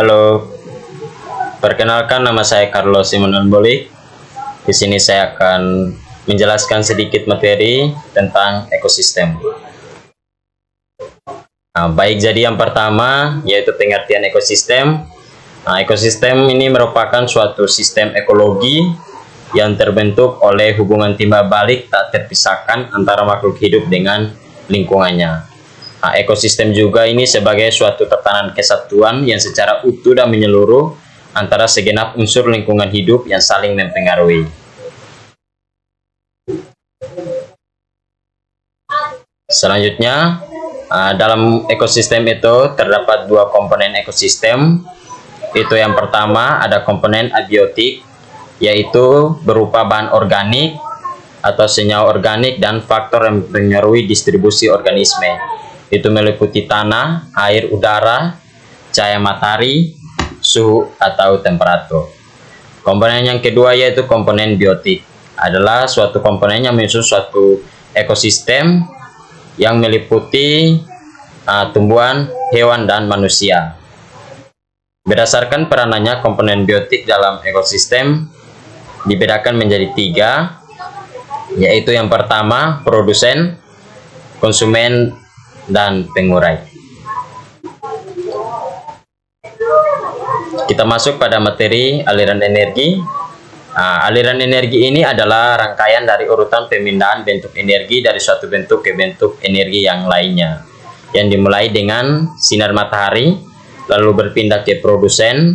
Halo, perkenalkan nama saya Carlos Simonon Bolik. Di sini saya akan menjelaskan sedikit materi tentang ekosistem. Baik, jadi yang pertama yaitu pengertian ekosistem. Ekosistem ini merupakan suatu sistem ekologi yang terbentuk oleh hubungan timbal balik tak terpisahkan antara makhluk hidup dengan lingkungannya. Ekosistem juga ini sebagai suatu tatanan kesatuan yang secara utuh dan menyeluruh antara segenap unsur lingkungan hidup yang saling mempengaruhi. Selanjutnya, dalam ekosistem itu terdapat dua komponen ekosistem. Itu yang pertama ada komponen abiotik, yaitu berupa bahan organik atau senyawa organik dan faktor yang mempengaruhi distribusi organisme. Itu meliputi tanah, air, udara, cahaya matahari, suhu atau temperatur. Komponen yang kedua yaitu komponen biotik, adalah suatu komponen yang menyusun suatu ekosistem yang meliputi tumbuhan, hewan, dan manusia. Berdasarkan peranannya, komponen biotik dalam ekosistem dibedakan menjadi tiga, yaitu yang pertama produsen, konsumen, dan pengurai. Kita masuk pada materi aliran energi. Aliran energi ini adalah rangkaian dari urutan pemindahan bentuk energi dari suatu bentuk ke bentuk energi yang lainnya, yang dimulai dengan sinar matahari, lalu berpindah ke produsen,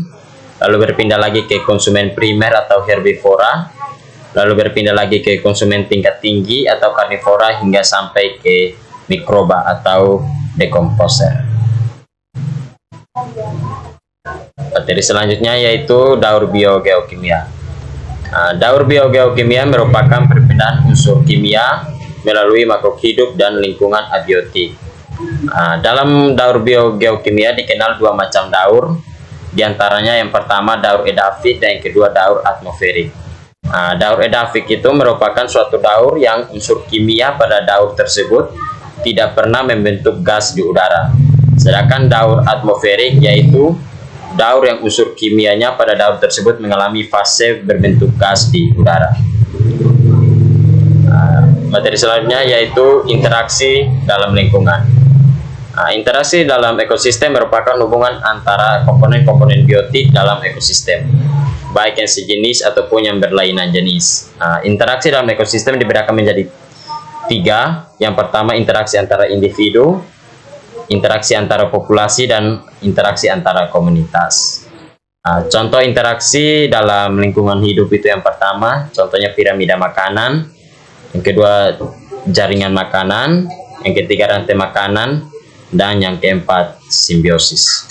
lalu berpindah lagi ke konsumen primer atau herbivora, lalu berpindah lagi ke konsumen tingkat tinggi atau karnivora, hingga sampai ke mikroba atau dekomposer. Materi selanjutnya yaitu daur biogeokimia. Daur biogeokimia merupakan perpindahan unsur kimia melalui makhluk hidup dan lingkungan abiotik. Dalam daur biogeokimia dikenal dua macam daur, diantaranya yang pertama daur edafik dan yang kedua daur atmosferik. Daur edafik itu merupakan suatu daur yang unsur kimia pada daur tersebut tidak pernah membentuk gas di udara. Sedangkan daur atmosferik yaitu daur yang unsur kimianya pada daur tersebut mengalami fase berbentuk gas di udara. Materi selanjutnya yaitu interaksi dalam lingkungan. Interaksi dalam ekosistem merupakan hubungan antara komponen-komponen biotik dalam ekosistem, baik yang sejenis ataupun yang berlainan jenis. Interaksi dalam ekosistem dibedakan menjadi tiga. Yang pertama interaksi antara individu, interaksi antara populasi, dan interaksi antara komunitas. Contoh interaksi dalam lingkungan hidup itu yang pertama, contohnya piramida makanan, yang kedua jaringan makanan, yang ketiga rantai makanan, dan yang keempat simbiosis.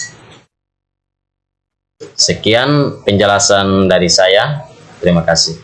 Sekian penjelasan dari saya. Terima kasih.